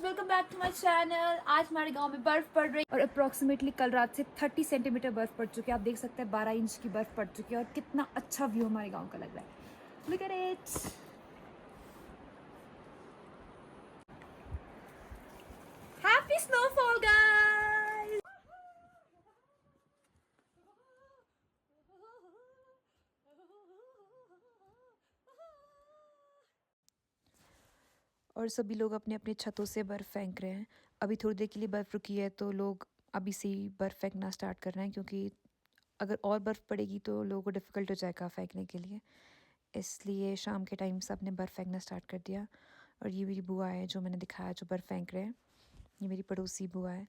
Welcome back to my channel. आज हमारे गांव में बर्फ़ पड़ रही है और अप्रॉक्सीमेटली कल रात से 30 सेंटीमीटर बर्फ़ पड़ चुकी है। आप देख सकते हैं 12 इंच की बर्फ़ पड़ चुकी है और कितना अच्छा व्यू हमारे गांव का लग रहा है। Look at it. Happy snowfall guys. और सभी लोग अपने अपने छतों से बर्फ़ फेंक रहे हैं। अभी थोड़ी देर के लिए बर्फ़ रुकी है तो लोग अभी से ही बर्फ़ फेंकना स्टार्ट कर रहे हैं, क्योंकि अगर और बर्फ़ पड़ेगी तो लोगों को डिफ़िकल्ट हो जाएगा फेंकने के लिए। इसलिए शाम के टाइम सबने बर्फ़ फेंकना स्टार्ट कर दिया। और ये मेरी बुआ है जो मैंने दिखाया, जो बर्फ़ फेंक रहे हैं। ये मेरी पड़ोसी बुआ है।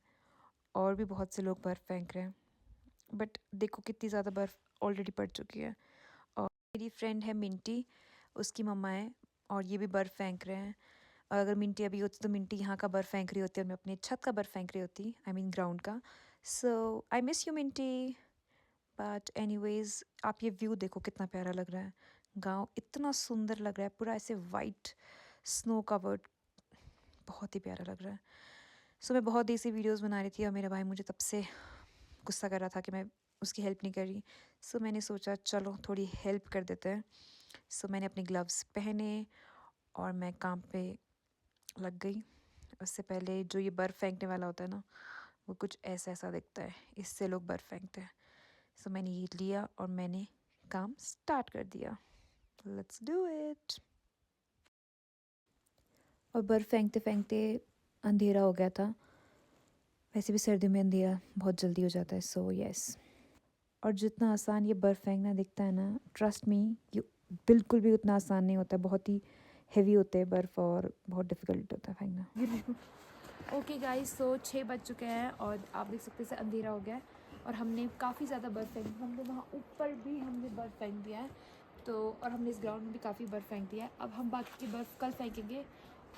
और भी बहुत से लोग बर्फ़ फेंक रहे हैं, बट देखो कितनी ज़्यादा बर्फ़ ऑलरेडी पड़ चुकी है। और मेरी फ्रेंड है मिंटी, उसकी मम्मा है, और ये भी बर्फ़ फेंक रहे हैं। और अगर मिंटी अभी होती तो मिंटी यहाँ का बर्फ़ फेंक रही होती और मैं अपने छत का बर्फ़ फेंक रही होती, आई मीन ग्राउंड का। So I miss you Minty. But anyways, आप ये व्यू देखो कितना प्यारा लग रहा है। गांव इतना सुंदर लग रहा है, पूरा ऐसे वाइट स्नो कवर्ड, बहुत ही प्यारा लग रहा है। सो मैं बहुत देर से वीडियोस बना रही थी और मेरा भाई मुझे तब से गुस्सा कर रहा था कि मैं उसकी हेल्प नहीं कर रही। सो मैंने सोचा चलो थोड़ी हेल्प कर देते हैं। सो मैंने अपने ग्लव्स पहने और मैं काम पे लग गई। उससे पहले जो ये बर्फ़ फेंकने वाला होता है ना, वो कुछ ऐसा ऐसा दिखता है, इससे लोग बर्फ़ फेंकते हैं। सो मैंने ये लिया और मैंने काम स्टार्ट कर दिया। Let's do it. और बर्फ़ फेंकते फेंकते अंधेरा हो गया था। वैसे भी सर्दियों में अंधेरा बहुत जल्दी हो जाता है, सो यस। और जितना आसान ये बर्फ़ फेंकना दिखता है ना, ट्रस्ट मी, ये बिल्कुल भी उतना आसान नहीं होता है। बहुत ही हेवी होते हैं बर्फ़ और बहुत डिफ़िकल्ट होता है फेंकना। ओके गाइस, सो 6 बज चुके हैं और आप देख सकते हैं अंधेरा हो गया है और हमने काफ़ी ज़्यादा बर्फ़ फेंक, हमने वहाँ ऊपर भी हमने बर्फ़ फेंक दिया है। तो और हमने इस ग्राउंड में भी काफ़ी बर्फ़ फेंक दिया है। अब हम बाकी की बर्फ़ कल फेंकेंगे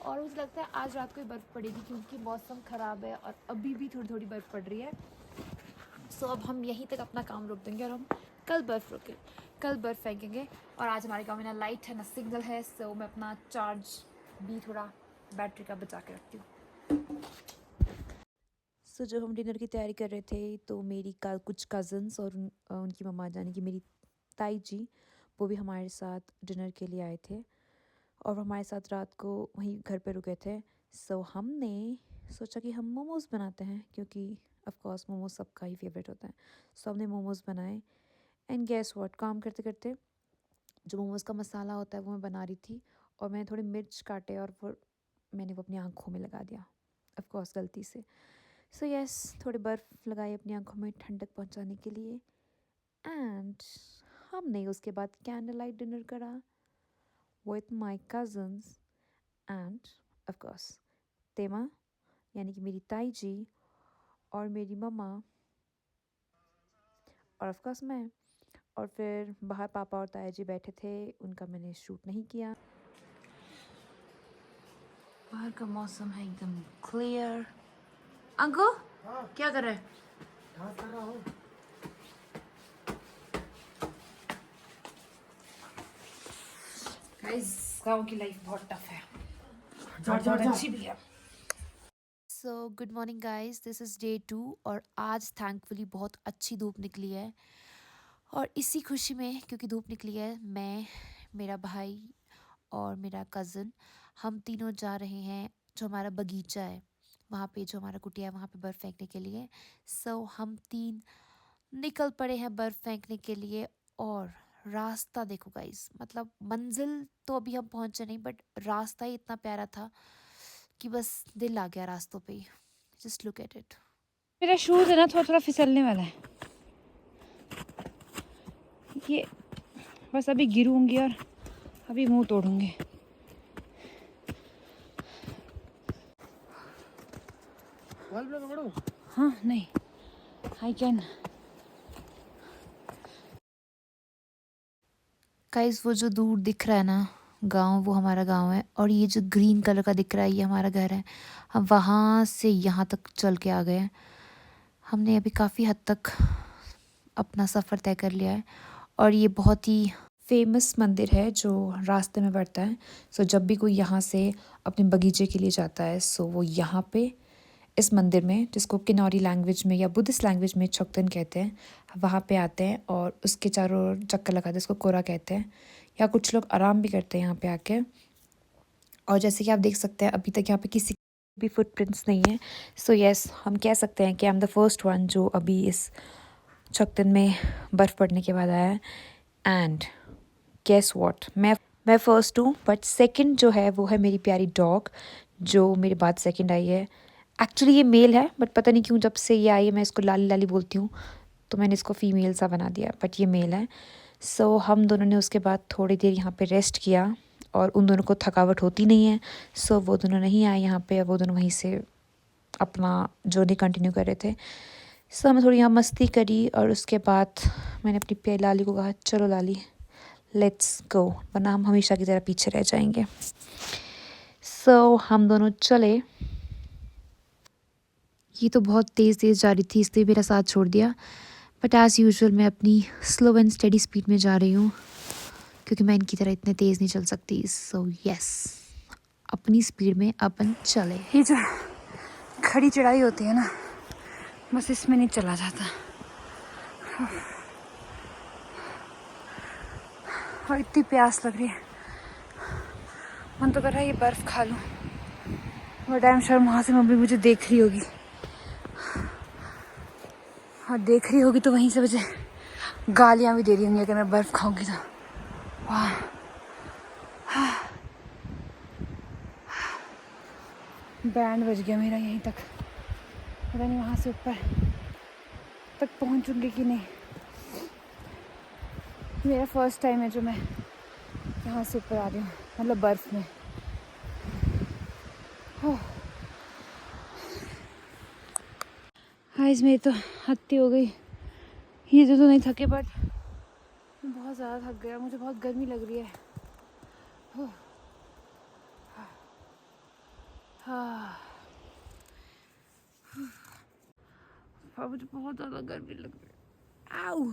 और मुझे लगता है आज रात को ही बर्फ़ पड़ेगी, क्योंकि मौसम ख़राब है और अभी भी थोड़ी थोड़ी बर्फ़ पड़ रही है। सो अब हम यहीं तक अपना काम रोक देंगे और हम कल बर्फ़ फेंकेंगे। और आज हमारे गाँव में ना लाइट है ना सिग्नल है, सो मैं अपना चार्ज भी थोड़ा बैटरी का बचा के रखती हूँ। सो जब हम डिनर की तैयारी कर रहे थे तो मेरी कुछ कज़न्स और उनकी मम्मा, जाने कि मेरी ताई जी, वो भी हमारे साथ डिनर के लिए आए थे और हमारे साथ रात को वहीं घर पे रुके थे। सो हमने सोचा कि हम मोमोज़ बनाते हैं, क्योंकि ऑफ कोर्स मोमोज़ सबका ही फेवरेट होता है। सो हमने मोमोज़ बनाए एंड गेस व्हाट, काम करते करते जो मोमोज़ का मसाला होता है वो मैं बना रही थी और मैंने थोड़े मिर्च काटे और वो मैंने वो अपनी आँखों में लगा दिया, ऑफ कोर्स गलती से। सो यस, थोड़ी बर्फ़ लगाई अपनी आँखों में ठंडक पहुँचाने के लिए। एंड हमने उसके बाद कैंडल लाइट डिनर करा with my cousins end of course तेमा, यानी कि मेरी ताई जी और मेरी मम्मा और ऑफ कोर्स मैं। और फिर बाहर पापा और ताया जी बैठे थे, उनका मैंने शूट नहीं किया। बाहर का मौसम है एकदम क्लियर। अंकु, क्या कर रहे हैं? घास कर रहा हूँ। गाइस, गाँव की लाइफ बहुत टफ है, जा जा जा। अच्छी भी है। So good morning guys, this is day 2 और आज थैंकफुली बहुत अच्छी धूप निकली है। और इसी खुशी में, क्योंकि धूप निकली है, मैं, मेरा भाई और मेरा कज़न, हम तीनों जा रहे हैं जो हमारा बगीचा है वहाँ पे, जो हमारा कुटिया है वहाँ पे बर्फ़ फेंकने के लिए। सो हम तीन निकल पड़े हैं बर्फ़ फेंकने के लिए। और रास्ता देखो गाइस, मतलब मंजिल तो अभी हम पहुँचे नहीं, बट रास्ता ही इतना प्यारा था कि बस दिल आ गया रास्तों पे ही। Just look at it. मेरा शूज़ है ना, थोड़ा थोड़ा फिसलने वाला है। ये बस अभी गिरूंगी और अभी मुंह तोड़ूंगी। हाँ नहीं, आई कैन। गाइस, वो जो दूर दिख रहा है ना गांव, वो हमारा गांव है। और ये जो ग्रीन कलर का दिख रहा है ये हमारा घर है। हम वहाँ से यहाँ तक चल के आ गए हैं। हमने अभी काफ़ी हद तक अपना सफ़र तय कर लिया है और ये बहुत ही फेमस मंदिर है जो रास्ते में पड़ता है। सो जब भी कोई यहाँ से अपने बगीचे के लिए जाता है सो वो यहाँ पे इस मंदिर में, जिसको किन्नौरी लैंग्वेज में या बुद्धिस्ट लैंग्वेज में छोक्तन कहते हैं, वहाँ पे आते हैं और उसके चारों ओर चक्कर लगाते हैं, इसको कोरा कहते हैं। या कुछ लोग आराम भी करते हैं यहाँ पे आके। और जैसे कि आप देख सकते हैं अभी तक यहाँ पे किसी भी फुटप्रिंट्स नहीं है। सो यस, हम कह सकते हैं कि I am the first one जो अभी इस छोक्तन में बर्फ़ पड़ने के बाद आया है। एंड गेस व्हाट, मैं फर्स्ट हूँ, बट सेकंड जो है वो है मेरी प्यारी डॉग जो मेरे बाद सेकंड आई है। एक्चुअली ये मेल है, बट पता नहीं क्यों जब से ये आई है मैं इसको लाली लाली बोलती हूँ, तो मैंने इसको फीमेल सा बना दिया, बट ये मेल है। सो हम दोनों ने उसके बाद थोड़ी देर यहाँ पे रेस्ट किया और उन दोनों को थकावट होती नहीं है। सो वो दोनों नहीं आए यहाँ पे, वो दोनों वहीं से अपना जर्नी कंटिन्यू कर रहे थे। सो हमने थोड़ी यहाँ मस्ती करी और उसके बाद मैंने अपनी प्यारी लाली को कहा चलो लाली लेट्स गो, वरना हम हमेशा की तरह पीछे रह जाएंगे। सो हम दोनों चले। ये तो बहुत तेज़ तेज़ जा रही थी इसलिए मेरा साथ छोड़ दिया, बट एज़ यूजुअल मैं अपनी स्लो एंड स्टेडी स्पीड में जा रही हूँ क्योंकि मैं इनकी तरह इतने तेज़ नहीं चल सकती। सो यस, अपनी स्पीड में अपन चले। ये जो खड़ी चढ़ाई होती है ना, बस इसमें नहीं चला जाता। और इतनी प्यास लग रही है, मन तो कर रहा है ये बर्फ़ खा लूँ, बट आई एम श्योर वहाँ से मम्मी मुझे देख रही होगी, और देख रही होगी तो वहीं से मुझे गालियाँ भी दे रही होंगी अगर मैं बर्फ़ खाऊंगी तो। वाह, बैंड बज गया मेरा यहीं तक, पता नहीं वहाँ से ऊपर तक पहुँचूंगी कि नहीं। मेरा फर्स्ट टाइम है जो मैं यहाँ से ऊपर आ रही हूँ, मतलब बर्फ़ में। आज मेरी तो हत्ती हो गई। ये तो नहीं थके, बट मैं बहुत ज़्यादा थक गया, मुझे बहुत गर्मी लग रही है। मुझे बहुत ज़्यादा गर्मी लग रही है। आउ,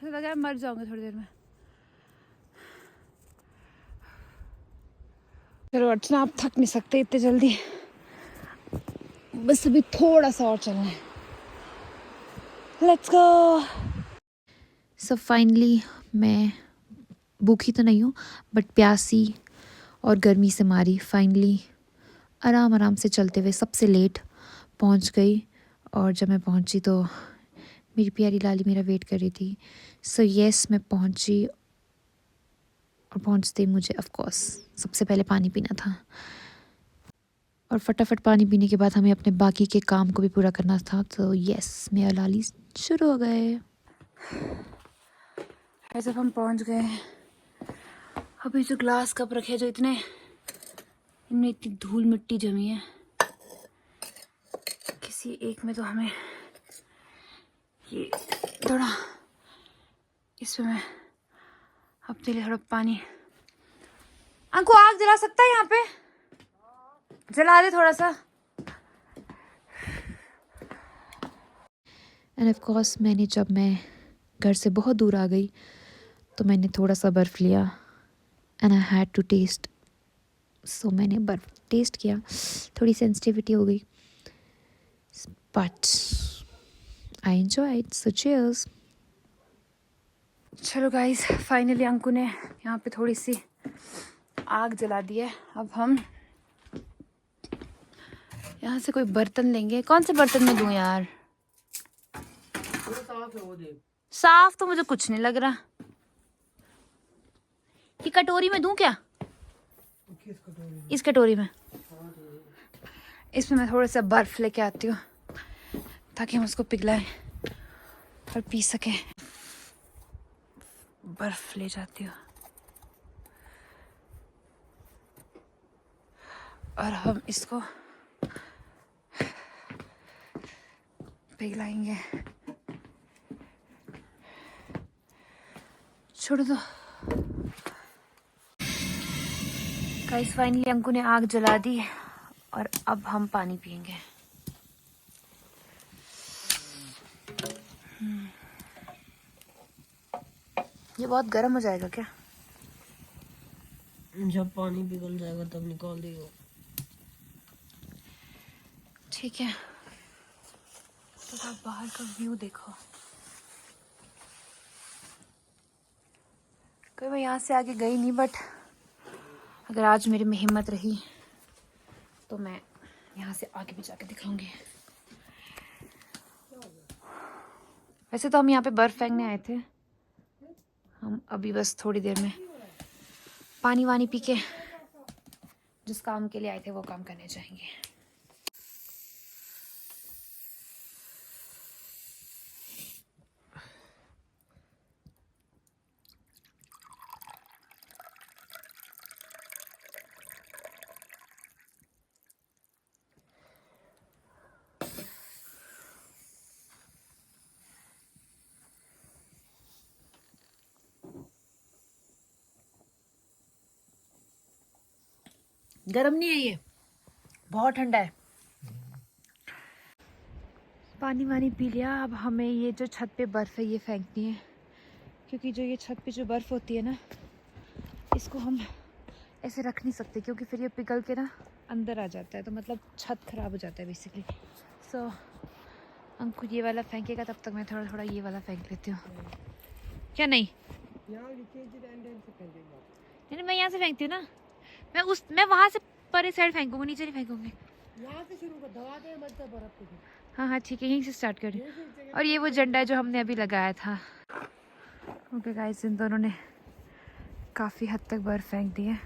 मुझे लगा मैं मर जाऊंगी थोड़ी देर में। चलो अर्चना, आप थक नहीं सकते इतने जल्दी, बस अभी थोड़ा सा और चलना है। Let's go. सो फाइनली मैं भूखी तो नहीं हूँ बट प्यासी और गर्मी से मारी फाइनली आराम आराम से चलते हुए सबसे लेट पहुँच गई। और जब मैं पहुँची तो मेरी प्यारी लाली मेरा वेट कर रही थी। सो यस, मैं पहुँची और पहुँचते ही मुझे ऑफ कोर्स सबसे पहले पानी पीना था, और फटाफट पानी पीने के बाद हमें अपने बाकी के काम को भी पूरा करना था। तो यस, मेरा लाली शुरू हो गए। ऐसे हम पहुंच गए हैं। अभी जो ग्लास कप रखे जो इतने, इनमें इतनी धूल मिट्टी जमी है, किसी एक में तो हमें ये थोड़ा, इसमें मैं अपने लिए थोड़ा पानी। अंकु आग जला सकता है यहाँ पे, जला दे थोड़ा सा। एंड ऑफ कोर्स जब मैं घर से बहुत दूर आ गई तो मैंने थोड़ा सा बर्फ़ लिया and I had to taste. So मैंने बर्फ़ टेस्ट किया, थोड़ी सेंसिटिविटी हो गई but I enjoy it. So cheers. चलो गाइस, फाइनली अंकु ने यहाँ पे थोड़ी सी आग जला दी है। अब हम यहाँ से कोई बर्तन लेंगे। कौन से बर्तन में दूँ यार? साफ है वो, देख। साफ तो मुझे कुछ नहीं लग रहा। ये कटोरी में दूँ क्या? किस कटोरी में? इस कटोरी में। इसमें मैं थोड़ा सा बर्फ लेके आती हूँ ताकि हम उसको पिघलाएं और पी सकें। बर्फ ले जाती हूँ और हम इसको पिघलाएंगे। छोड़ दो गाइस। फाइनली अंकु ने आग जला दी और अब हम पानी पियेंगे। ये बहुत गर्म हो जाएगा क्या? जब पानी पिघल जाएगा तब निकाल दियो। ठीक है, तो आप बाहर का व्यू देखो। कभी मैं यहाँ से आगे गई नहीं, बट अगर आज मेरे में हिम्मत रही तो मैं यहाँ से आगे भी जाके दिखाऊंगी। वैसे तो हम यहाँ पे बर्फ फेंकने आए थे, हम अभी बस थोड़ी देर में पानी वानी पी के जिस काम के लिए आए थे वो काम करने जाएंगे। गर्म नहीं है ये, बहुत ठंडा है। पानी वानी पी लिया। अब हमें ये जो छत पे बर्फ़ है ये फेंकनी है, क्योंकि जो ये छत पे जो बर्फ़ होती है ना, इसको हम ऐसे रख नहीं सकते क्योंकि फिर ये पिघल के ना अंदर आ जाता है, तो मतलब छत ख़राब हो जाता है बेसिकली। सो अंकुर ये वाला फेंकेगा, तब तक मैं थोड़ा थोड़ा ये वाला फेंक लेती हूँ। क्या नहीं नहीं, मैं यहाँ से फेंकती हूँ ना, मैं वहाँ से परे साइड फेंकूंगी, नीचे नहीं फेंकूंगी। यहाँ से शुरू कर, दबा दे मत तो बर्फ को। हाँ हाँ ठीक है, यहीं से स्टार्ट करें। और ये वो झंडा है जो हमने अभी लगाया था। ओके गाइस, इन दोनों ने काफ़ी हद तक बर्फ़ फेंक दी है।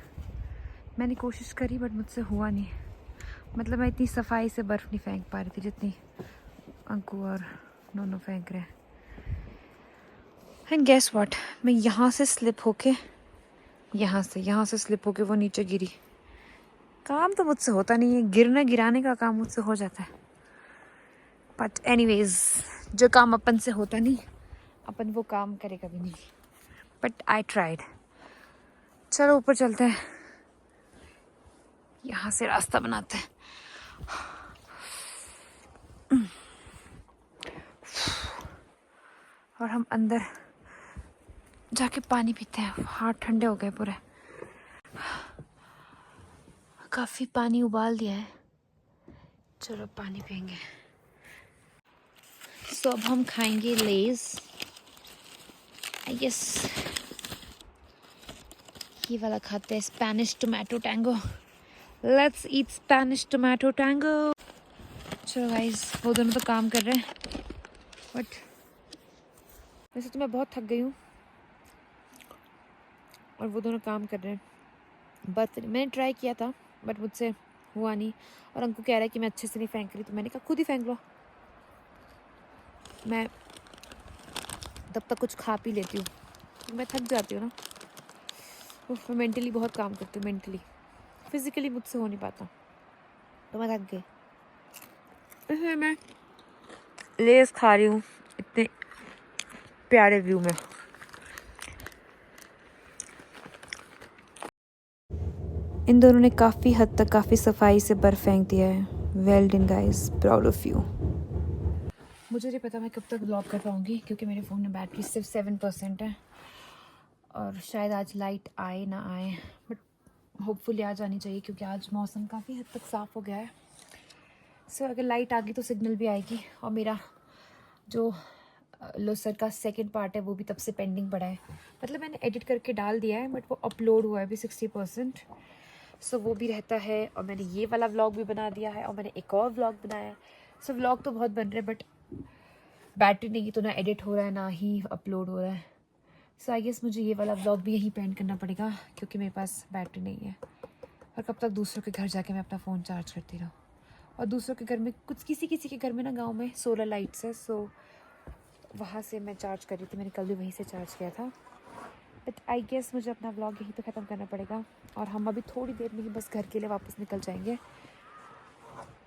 मैंने कोशिश करी बट मुझसे हुआ नहीं, मतलब मैं इतनी सफाई से बर्फ़ नहीं फेंक पा रही थी जितनी अंकु और नोनो फेंक रहे हैं। एंड गेस व्हाट, मैं यहाँ से स्लिप होके यहाँ से स्लिप होके वो नीचे गिरी। काम तो मुझसे होता नहीं है, गिराने का काम मुझसे हो जाता है, बट एनीवेज जो काम अपन से होता नहीं अपन वो काम करे कभी नहीं, बट आई ट्राइड। चलो ऊपर चलते हैं, यहाँ से रास्ता बनाते हैं। और हम अंदर जाके पानी पीते हैं, हाथ ठंडे हो गए पूरे। काफ़ी पानी उबाल दिया है, चलो पानी पियेंगे। सो अब हम खाएंगे लेज, आई गेस ये वाला खाते हैं, Spanish tomato tango. Let's eat Spanish tomato tango. चलो गाइस, वो दोनों तो काम कर रहे हैं, बट वैसे तो मैं बहुत थक गई हूँ और वो दोनों काम कर रहे हैं। बट मैंने ट्राई किया था बट मुझसे हुआ नहीं, और अंकु कह रहा है कि मैं अच्छे से नहीं फेंक रही, तो मैंने कहा खुद ही फेंक लो, मैं तब तक कुछ खा पी लेती हूँ, मैं थक जाती हूँ ना। मैं मेंटली बहुत काम करती हूँ, मेंटली, फिजिकली मुझसे हो नहीं पाता, तो मैं थक गई, इसलिए मैं लेस खा रही हूँ इतने प्यारे व्यू में। इन दोनों ने काफ़ी हद तक काफ़ी सफाई से बर्फ फेंक दिया है। Well done guys, proud of you. मुझे नहीं पता मैं कब तक ब्लॉग कर पाऊँगी, क्योंकि मेरे फ़ोन में बैटरी सिर्फ 7% है, और शायद आज लाइट आए ना आए, बट होपफुली आज आनी चाहिए क्योंकि आज मौसम काफ़ी हद तक साफ़ हो गया है। सो अगर लाइट आ गई तो सिग्नल भी आएगी, और मेरा जो लोसर का सेकंड पार्ट है वो भी तब से पेंडिंग पड़ा है, मतलब मैंने एडिट करके डाल दिया है बट वो अपलोड हुआ है अभी 60%। सो वो भी रहता है, और मैंने ये वाला व्लॉग भी बना दिया है, और मैंने एक और व्लॉग बनाया है। सो व्लॉग तो बहुत बन रहे हैं, बट बैटरी नहीं, तो ना एडिट हो रहा है ना ही अपलोड हो रहा है। सो आई गेस मुझे ये वाला व्लॉग भी यहीं पेंड करना पड़ेगा, क्योंकि मेरे पास बैटरी नहीं है, और कब तक दूसरों के घर जाके मैं अपना फ़ोन चार्ज करती रहूँ। और दूसरों के घर में किसी के घर में ना गाँव में सोलर लाइट्स है, सो वहाँ से मैं चार्ज कर रही थी, मैंने कल भी वहीं से चार्ज किया था। बट आई गेस मुझे अपना व्लॉग यहीं पे ख़त्म करना पड़ेगा, और हम अभी थोड़ी देर में ही बस घर के लिए वापस निकल जाएंगे,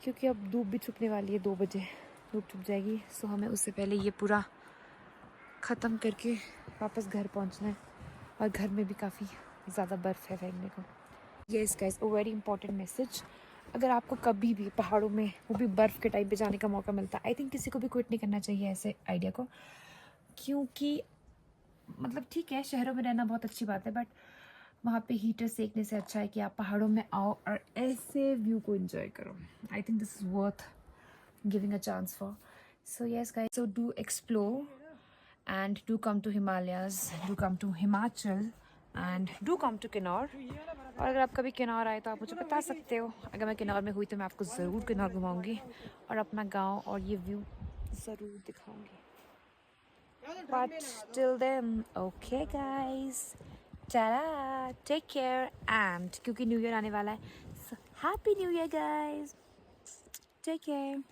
क्योंकि अब धूप भी छुपने वाली है, 2 बजे धूप छुप जाएगी। सो हमें उससे पहले ये पूरा ख़त्म करके वापस घर पहुंचना है, और घर में भी काफ़ी ज़्यादा बर्फ़ है फेंकने को। Yes guys, a very important message, अगर आपको कभी भी पहाड़ों में वो भी बर्फ़ के टाइम पे जाने का मौका मिलता है, आई थिंक किसी को भी क्विट नहीं करना चाहिए ऐसे आइडिया को, क्योंकि मतलब ठीक है, शहरों में रहना बहुत अच्छी बात है, बट वहाँ पे हीटर सेकने से अच्छा है कि आप पहाड़ों में आओ और ऐसे व्यू को एंजॉय करो. I think this is worth giving a chance for. So yes guys, so do explore and do come to Himalayas, do come to Himachal and do come to Kinnaur. और अगर आप कभी किन्नौर आए तो आप मुझे बता सकते हो. अगर मैं किन्नौर में हुई तो मैं आपको ज़रूर किन्नौर घुमाऊंगी और अपना गांव और ये व्यू ज़रूर दिखाऊंगी. But till then, okay guys, ta-da, take care and क्योंकि न्यू ईयर आने वाला है, so happy new year guys, take care.